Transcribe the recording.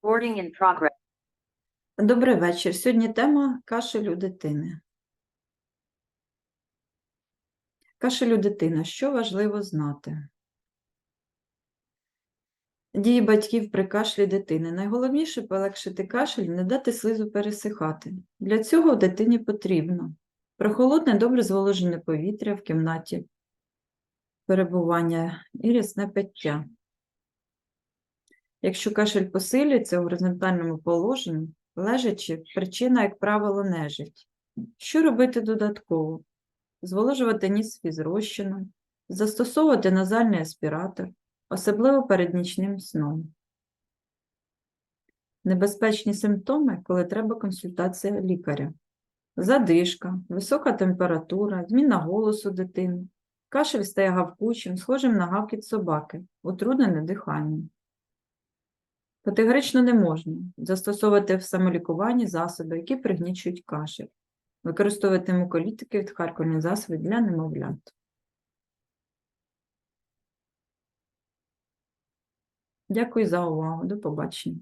Recording in progress. Добрий вечір. Сьогодні тема кашель у дитини. Кашель у дитини. Що важливо знати? Дії батьків при кашлі дитини. Найголовніше – полегшити кашель, не дати слизу пересихати. Для цього дитині потрібно прохолодне, добре зволожене повітря в кімнаті перебування і рясне пиття. Якщо кашель посилюється у горизонтальному положенні, лежачи, причина, як правило, нежить. Що робити додатково? Зволожувати ніс фізрозчином, застосовувати назальний аспіратор, особливо перед нічним сном. Небезпечні симптоми, коли треба консультація лікаря. Задишка, висока температура, зміна голосу дитини, кашель стає гавкучим, схожим на гавкіт собаки, утруднене дихання. Категорично не можна застосовувати в самолікуванні засоби, які пригнічують кашель. Використовувати муколітики, відхаркувальні засоби для немовлят. Дякую за увагу. До побачення.